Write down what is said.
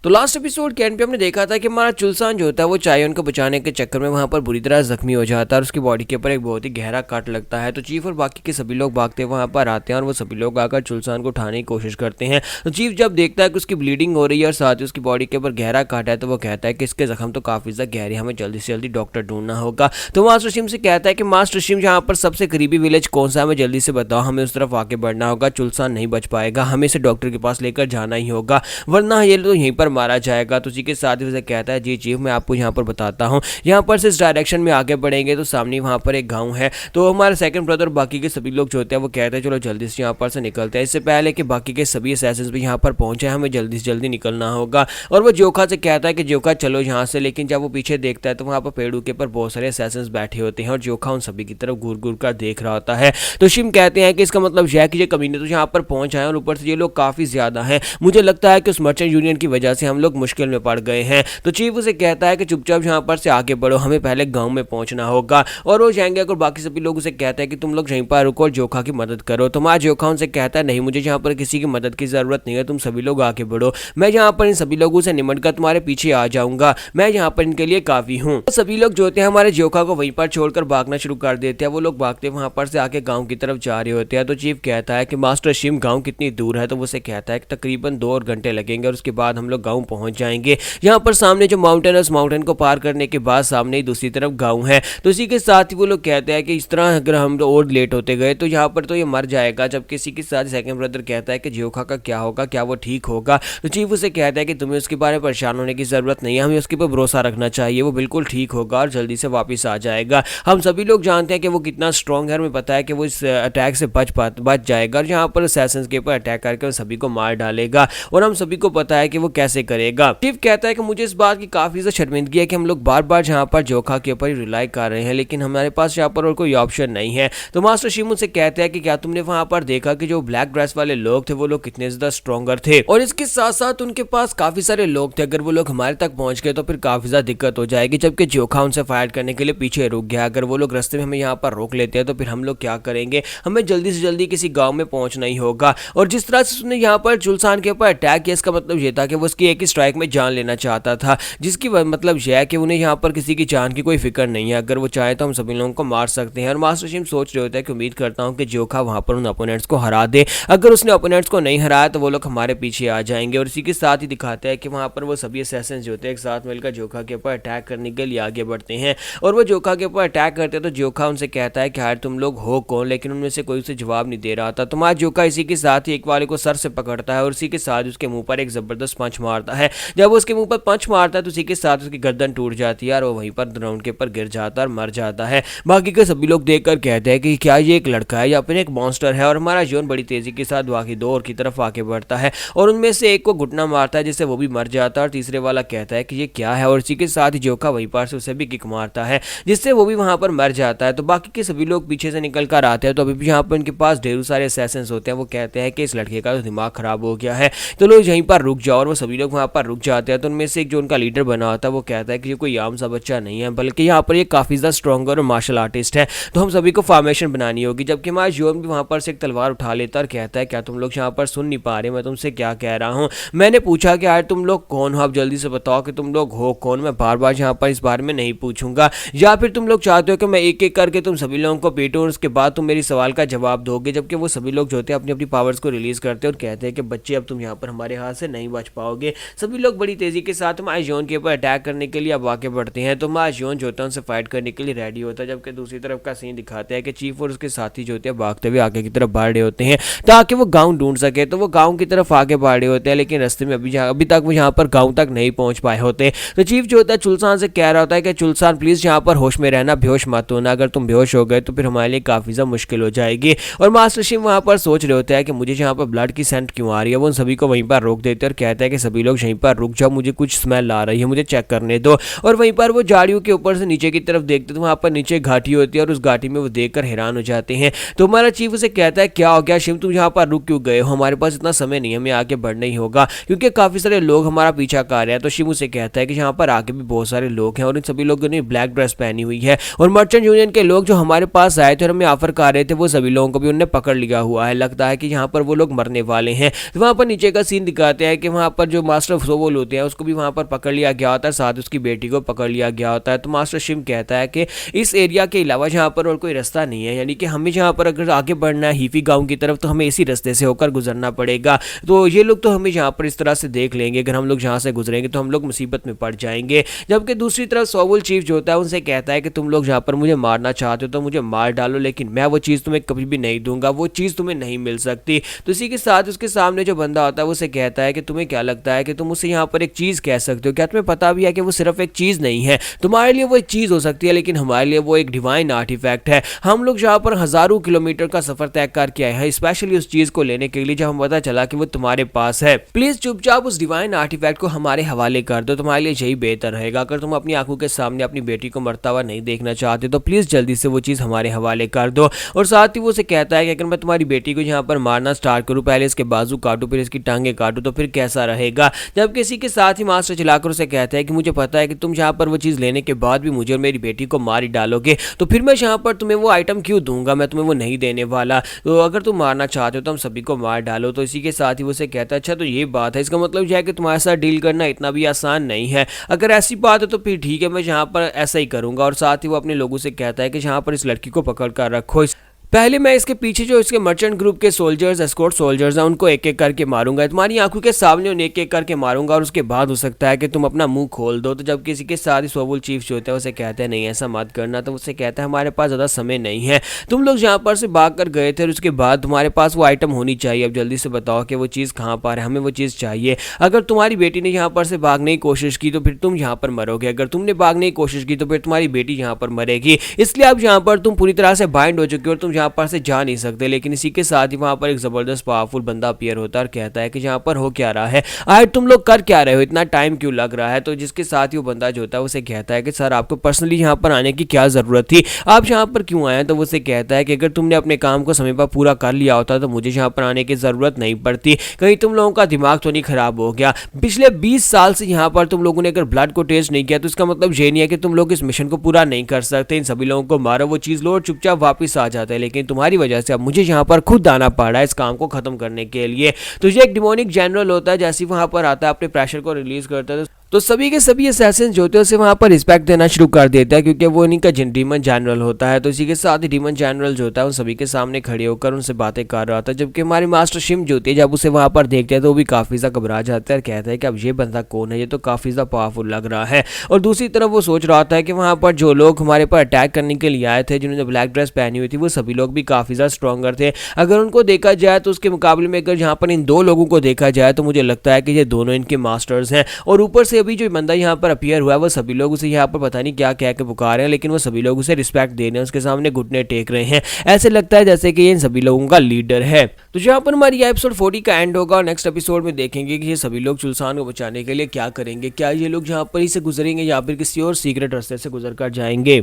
तो last episode के and पे हमने देखा था कि हमारा चुलसान जो होता है वो चायोन को बचाने के चक्कर में वहाँ पर बुरी तरह जख्मी हो जाता है और उसकी बॉडी के ऊपर एक बहुत ही गहरा काट लगता है। तो चीफ और बाकी के सभी लोग भागते वहाँ पर आते हैं और वो सभी लोग आकर चुलसान को उठाने की कोशिश करते हैं। तो चीफ जब देखता है कि उसकी ब्लीडिंग हो रही है और साथ ही उसकी बॉडी के ऊपर गहरा काट है तो वो कहता है कि इसके जख्म तो काफ़ी ज़्यादा गहरे, हमें जल्दी से जल्दी डॉक्टर ढूंढना होगा। तो मास्टर शिम से कहता है कि मास्टर शिम यहाँ पर सबसे करीबी विलेज कौन सा है, हमें जल्दी से बताओ, हमें उस तरफ आगे बढ़ना होगा, चुलसान नहीं बच पाएगा, हमें इसे डॉक्टर के पास लेकर जाना ही होगा वरना ये तो यहीं पर मारा जाएगा। तो उसी के साथ ही उसे कहता है जी चीफ मैं आपको यहाँ पर बताता हूँ, यहाँ पर से इस डायरेक्शन में आगे बढ़ेंगे तो सामने वहाँ पर एक गांव है। तो हमारे सेकंड ब्रदर बाकी के सभी लोग जो होते हैं वो कहते हैं चलो जल्दी से यहाँ पर से निकलते हैं, इससे पहले कि बाकी के सभी असैसिन्स भी यहाँ पर पहुँचे हमें जल्दी से जल्दी निकलना होगा। और वो जोखा से कहता है कि जोखा चलो यहाँ से, लेकिन जब वो पीछे देखता है तो वहाँ पर पेड़ों के ऊपर बहुत सारे असैसिन्स बैठे होते हैं और जोखा उन सभी की तरफ घूर घूर कर देख रहा होता है। तो शिम कहते हैं कि इसका मतलब यह है कि ये कमीने तो यहाँ पर पहुँच आए और ऊपर से ये लोग काफ़ी ज़्यादा हैं, मुझे लगता है कि उस मर्चेंट यूनियन की वजह से हम लोग मुश्किल में पड़ गए हैं। तो चीफ उसे कहता है कि चुपचाप यहाँ पर से आगे बढ़ो, हमें पहले गांव में पहुंचना होगा। और वो जाएंगे और बाकी सभी लोग उसे कहते हैं कि तुम लोग यहीं पर रुको और जोखा की मदद करो। तो माँ जोखा उनसे कहता है नहीं, मुझे यहाँ पर किसी की मदद की ज़रूरत नहीं है, तुम सभी लोग आगे बढ़ो, मैं यहाँ पर इन सभी लोगों से निमट कर तुम्हारे पीछे आ जाऊँगा, मैं यहाँ पर इनके लिए काफ़ी हूँ। तो सभी लोग जो होते हैं हमारे जोखा को वहीं पर छोड़कर भागना शुरू कर देते हैं। वो लोग भागते वहाँ पर से आके गाँव की तरफ जा रहे होते हैं। तो चीफ कहता है कि मास्टर शिम गाँव कितनी दूर है, तो वो उसे कहता है कि तकरीबन 2 और घंटे लगेंगे और उसके बाद हम लोग गाँव पहुँच जाएंगे। यहाँ पर सामने जो माउंटेन है उस माउंटेन को पार करने के बाद सामने ही दूसरी तरफ गांव है। तो इसी के साथ ही वो लोग कहते हैं कि इस तरह अगर हम और लेट होते गए तो यहाँ पर तो ये मर जाएगा। जब किसी के साथ सेकंड ब्रदर कहता है कि जोखा का क्या होगा, क्या वो ठीक होगा। तो चीफ उसे कहता है कि तुम्हें उसके बारे में परेशान होने की ज़रूरत नहीं है, हमें उसके ऊपर भरोसा रखना चाहिए, वो बिल्कुल ठीक होगा और जल्दी से वापस आ जाएगा। हम सभी लोग जानते हैं कि वो कितना स्ट्रॉन्ग है, हमें पता है कि वो इस अटैक से बच जाएगा और यहाँ पर असैसिन्स के ऊपर अटैक करके सभी को मार डालेगा और हम सभी को पता है कि वो कैसे करेगा। चीफ कहता है कि मुझे इस बात की काफ़ी ज़्यादा शर्मिंदगी है कि हम लोग बार बार यहाँ पर जोखा के ऊपर ही रिलाई कर रहे हैं, लेकिन हमारे पास यहाँ पर और कोई ऑप्शन नहीं है। तो मास्टर शिम से कहते हैं कि क्या तुमने वहाँ पर देखा कि जो ब्लैक ड्रेस वाले लोग थे वो लोग कितने ज़्यादा स्ट्रॉन्गर थे, और इसके साथ साथ उनके पास काफ़ी सारे लोग थे, अगर वो लोग हमारे तक पहुँच गए तो फिर काफ़ी ज़्यादा दिक्कत हो जाएगी। जबकि जोखा उनसे फाइट करने के लिए पीछे रुक गया, अगर वो लोग रास्ते में हमें यहाँ पर रोक लेते हैं तो फिर हम लोग क्या करेंगे, हमें जल्दी से जल्दी किसी गाँव में पहुँचना ही होगा। और जिस तरह से उसने यहाँ पर चुलसान के ऊपर अटैक किया इसका मतलब ये था कि वो उसकी एक ही स्ट्राइक में जान लेना चाहता था, जिसकी मतलब यह है कि उन्हें यहाँ पर किसी की जान की कोई फिक्र नहीं है, अगर वो चाहे तो हम सभी लोगों को मार सकते हैं। और मास्टर शिम सोच रहे होते हैं कि उम्मीद करता हूँ कि जोखा वहाँ पर उन अपोनेंट्स को हरा दे, अगर उसने अपोनेंट्स को नहीं हराया तो वो लोग हमारे पीछे आ जाएंगे। और इसी के साथ ही दिखाते हैं कि वहाँ पर वो सभी असैसिन्स जो होते हैं एक साथ मिलकर जोखा के ऊपर अटैक करने के लिए आगे बढ़ते हैं। और वो जोखा के ऊपर अटैक करते हैं तो जोखा उनसे कहता है कि यार तुम लोग हो कौन, लेकिन उनमें से कोई उसे जवाब नहीं दे रहा था। तो माँ जोखा इसी के साथ ही एक वाले को सर से पकड़ता है और इसी के साथ उसके मुंह पर एक जबरदस्त पंच मारता है। जब वो उसके मुंह पर पंच मारता है तो उसी के साथ उसकी गर्दन टूट जाती है और वो वहीं पर ग्राउंड के ऊपर गिर जाता है और मर जाता है। बाकी के सभी लोग देखकर कहते हैं कि क्या ये एक लड़का है या फिर एक मॉन्स्टर है। और हमारा जोन बड़ी तेजी के साथ बाकी 2 और की तरफ आगे बढ़ता है और उनमें से एक को घुटना मारता है जिससे वो भी मर जाता है और तीसरे वाला कहता है कि ये क्या है, और इसी के साथ ही जोखा वहीं पर से उसे भी किक मारता है जिससे वो भी वहां पर मर जाता है। तो बाकी के सभी लोग पीछे से निकल कर आते हैं तो अभी भी यहाँ पर उनके पास ढेरों सारे असैसिन्स होते हैं। वो कहते हैं कि इस लड़के का तो दिमाग खराब हो गया है, तो लोग यहीं पर रुक जाओ, और वो सभी लोग वहाँ पर रुक जाते हैं। तो उनमें से एक जो उनका लीडर बना होता है वो कहता है कि ये कोई आम सा बच्चा नहीं है, बल्कि यहाँ पर ये काफ़ी ज़्यादा स्ट्रॉन्गर और मार्शल आर्टिस्ट है, तो हम सभी को फॉर्मेशन बनानी होगी। जबकि हमारा जोन भी वहाँ पर से एक तलवार उठा लेता और कहता है क्या तुम लोग यहाँ पर सुन नहीं पा रहे, मैं तुमसे क्या कह रहा हूँ। मैंने पूछा कि यार तुम लोग कौन हो, आप जल्दी से बताओ कि तुम लोग हो कौन, मैं बार बार यहाँ पर इस बारे में नहीं पूछूंगा, या फिर तुम लोग चाहते हो कि मैं एक एक करके तुम सभी लोगों को पीटूं और उसके बाद तुम मेरी सवाल का जवाब दोगे। जबकि वो सभी लोग जो होते हैं अपनी अपनी पावर्स को रिलीज करते हैं और कहते हैं कि बच्चे अब तुम यहाँ पर हमारे हाथ से नहीं बच पाओगे। सभी लोग बड़ी तेजी के साथ हमारे जोन के ऊपर अटैक करने के लिए अब आगे बढ़ते हैं। तो हमारा जोन जो होता है उनसे फाइट करने के लिए रेडी होता है। जबकि दूसरी तरफ का सीन दिखाते हैं कि चीफ और उसके साथी जो होते हैं भागते हुए आगे की तरफ बढ़ रहे होते हैं ताकि वो गाँव ढूंढ सके। तो वो गाँव की तरफ आगे बढ़ रहे होते हैं, लेकिन रास्ते में अभी तक वो यहाँ पर गाँव तक नहीं पहुँच पाए होते। तो चीफ जो होता है चुलसान से कह रहा होता है कि चुलसान प्लीज यहाँ पर होश में रहना, बेहोश मत होना, अगर तुम बेहोश हो गए तो फिर हमारे लिए काफी ज्यादा मुश्किल हो जाएगी। और मास्टर शिम वहाँ पर सोच रहे होते हैं कि मुझे यहाँ पर ब्लड की सेंट क्यों आ रही है। वो उन सभी को वहीं पर रोक देते हैं और कहता है कि सभी लोग यहीं पर रुक जाओ, मुझे कुछ स्मेल आ रही है, मुझे चेक करने दो। और वहीं पर वो झाड़ियों के ऊपर से नीचे की तरफ देखते तो वहाँ पर नीचे घाटी होती है और उस घाटी में वो देखकर हैरान हो जाते हैं। तो हमारा चीफ उसे कहता है क्या हो गया शिम, तुम यहाँ पर रुक क्यों गए हो, हमारे पास इतना समय नहीं, हमें आगे बढ़ना ही होगा क्योंकि काफी सारे लोग हमारा पीछा कर रहे हैं। तो शिम उसे कहता है कि यहाँ पर आगे भी बहुत सारे लोग हैं और इन सभी लोगों ने ब्लैक ड्रेस पहनी हुई है और मर्चेंट यूनियन के लोग जो हमारे पास आए थे और हमें ऑफर कर रहे थे वो सभी लोगों को भी उन्होंने पकड़ लिया हुआ है, लगता है कि यहाँ पर वो लोग मरने वाले हैं। तो वहाँ पर नीचे का सीन दिखाते हैं कि वहाँ पर जो मास्टर सोवोल होते हैं उसको भी वहाँ पर पकड़ लिया गया होता है, साथ उसकी बेटी को पकड़ लिया गया होता है। तो मास्टर शिम कहता है कि इस एरिया के अलावा जहाँ पर और कोई रास्ता नहीं है, यानी कि हमें जहाँ पर अगर आगे बढ़ना है हीफी गांव की तरफ तो हमें इसी रास्ते से होकर गुजरना पड़ेगा। तो ये लोग तो हमें यहाँ पर इस तरह से देख लेंगे, अगर हम लोग जहाँ से गुजरेंगे तो हम लोग मुसीबत में पड़ जाएंगे। जबकि दूसरी तरफ सोवोल चीफ जो होता है उनसे कहता है कि तुम लोग जहाँ पर मुझे मारना चाहते हो तो मुझे मार डालो, लेकिन मैं वो चीज़ तुम्हें कभी भी नहीं दूंगा, वो चीज़ तुम्हें नहीं मिल सकती। तो इसी के साथ उसके सामने जो बंदा होता है वो उसे कहता है कि तुम्हें क्या लगता है कि तुम उसे यहाँ पर एक चीज़ कह सकते हो? क्या तुम्हें पता भी है कि वो सिर्फ एक चीज़ नहीं है? तुम्हारे लिए वो एक चीज़ हो सकती है लेकिन हमारे लिए वो एक डिवाइन आर्टिफैक्ट है। हम लोग जहाँ पर हज़ारों किलोमीटर का सफर तय करके आए हैं स्पेशली उस चीज़ को लेने के लिए, जब हम पता चला कि वो तुम्हारे पास है। प्लीज़ चुपचाप उस डिवाइन आर्टिफैक्ट को हमारे हवाले कर दो, तुम्हारे लिए यही बेहतर रहेगा। अगर तुम अपनी आंखों के सामने अपनी बेटी को मरता हुआ नहीं देखना चाहते तो प्लीज़ जल्दी से वो चीज़ हमारे हवाले कर दो। और साथ ही वो उसे कहता है कि अगर मैं तुम्हारी बेटी को यहाँ पर मारना स्टार्ट करूँ, पहले इसके बाजू काटूँ फिर इसकी टांगे काटूँ तो फिर कैसा रहेगा? जबकि इसी के साथ ही मास्टर चिल्लाकर उसे कहता है कि मुझे पता है कि तुम यहाँ पर वो चीज़ लेने के बाद भी मुझे और मेरी बेटी को मार ही डालोगे, तो फिर मैं यहाँ पर तुम्हें वो आइटम क्यों दूंगा? मैं तुम्हें वो नहीं देने वाला। तो अगर तुम मारना चाहते हो तो हम सभी को मार डालो। तो इसी के साथ ही वो उसे कहता है अच्छा तो ये बात है, इसका मतलब यह है कि तुम्हारे साथ डील करना इतना भी आसान नहीं है। अगर ऐसी बात है तो फिर ठीक है, मैं यहाँ पर ऐसा ही करूँगा। और साथ ही वो अपने लोगों से कहता है कि यहाँ पर इस लड़की को पकड़ कर रखो, पहले मैं इसके पीछे जो इसके मर्चेंट ग्रुप के सोल्जर्स एस्कॉर्ट सोल्जर्स हैं उनको एक एक करके मारूंगा, तुम्हारी आंखों के सामने उन्हें एक एक करके मारूंगा और उसके बाद हो सकता है कि तुम अपना मुंह खोल दो। तो जब किसी के साथ ही सोवोल चीफ जो होता है उसे कहते हैं नहीं ऐसा मत करना, तो उसे कहता है हमारे पास ज़्यादा समय नहीं है, तुम लोग यहाँ पर से भाग कर गए थे और उसके बाद तुम्हारे पास वो आइटम होनी चाहिए, अब जल्दी से बताओ कि वो चीज़ कहाँ पर है, हमें वो चीज़ चाहिए। अगर तुम्हारी बेटी ने यहाँ पर से भागने की कोशिश की तो फिर तुम यहाँ पर मरोगे, अगर तुमने भागने की कोशिश की तो फिर तुम्हारी बेटी यहाँ पर मरेगी, इसलिए अब यहाँ पर तुम पूरी तरह से बाइंड हो चुके हो और तुम यहाँ पर से जा नहीं सकते। लेकिन इसी के साथ ही वहां पर एक जबरदस्त पावरफुल बंदा अपीयर होता है और कहता है कि यहाँ पर हो क्या रहा है, आज तुम लोग कर क्या रहे हो, इतना टाइम क्यों लग रहा है? तो जिसके साथ ही वो बंदा जो होता है उसे कहता है कि सर आपको पर्सनली यहाँ पर आने की क्या जरूरत थी, आप यहाँ पर क्यों आए? तो वो उसे कहता है कि अगर तुमने अपने काम को समय पर पूरा कर लिया होता तो मुझे यहाँ पर आने की जरूरत नहीं पड़ती, कहीं तुम लोगों का दिमाग तो नहीं खराब हो गया? पिछले 20 साल से यहाँ पर तुम लोगों ने अगर ब्लड को टेस्ट नहीं किया तो इसका मतलब ये नहीं है कि तुम लोग इस मिशन को पूरा नहीं कर सकते। इन सभी लोगों को मारो, वो चीज लो और चुपचाप वापिस आ जाता है, लेकिन तुम्हारी वजह से अब मुझे यहाँ पर खुद आना पड़ रहा है इस काम को खत्म करने के लिए। तो ये एक डिमोनिक जनरल होता है, जैसे वहां पर आता है अपने प्रेशर को रिलीज करता है तो सभी के सभी असैसिन जो होते हैं उसे वहां पर रिस्पेक्ट देना शुरू कर देता है क्योंकि वो इन्हीं का डीमन जनरल होता है। तो इसी के साथ ही डीमन जनरल जो होता है उन सभी के सामने खड़े होकर उनसे बातें कर रहा था, जबकि हमारी मास्टर शिम जो होती है जब उसे वहां पर देखते हैं तो वो भी काफी ज्यादा घबरा जाता है और कहता है कि अब ये बंदा कौन है, ये तो काफी ज्यादा पावरफुल लग रहा है। और दूसरी तरफ वो सोच रहा था कि वहां पर जो लोग हमारे पर अटैक करने के लिए आए थे जिन्होंने ब्लैक ड्रेस पहनी हुई थी वो सभी लोग भी काफी ज्यादा स्ट्रॉन्गर थे। अगर उनको देखा जाए तो उसके मुकाबले में अगर यहाँ पर इन दो लोगों को देखा जाए तो मुझे लगता है कि ये दोनों इनके मास्टर्स हैं। और ऊपर से अभी जो बंदा यहाँ पर अपीयर हुआ है वो सभी लोग उसे यहाँ पर पता नहीं क्या कह के पुकार रहे हैं, लेकिन वो सभी लोग उसे रिस्पेक्ट दे रहे हैं, उसके सामने घुटने टेक रहे हैं, ऐसे लगता है जैसे कि ये इन सभी लोगों का लीडर है। तो यहाँ पर हमारी एपिसोड 40 का एंड होगा और नेक्स्ट एपिसोड में देखेंगे कि ये सभी लोग चुलसान को बचाने के लिए क्या करेंगे, क्या ये लोग यहाँ पर ही से गुजरेंगे या फिर किसी और सीक्रेट रास्ते से गुजर कर जाएंगे।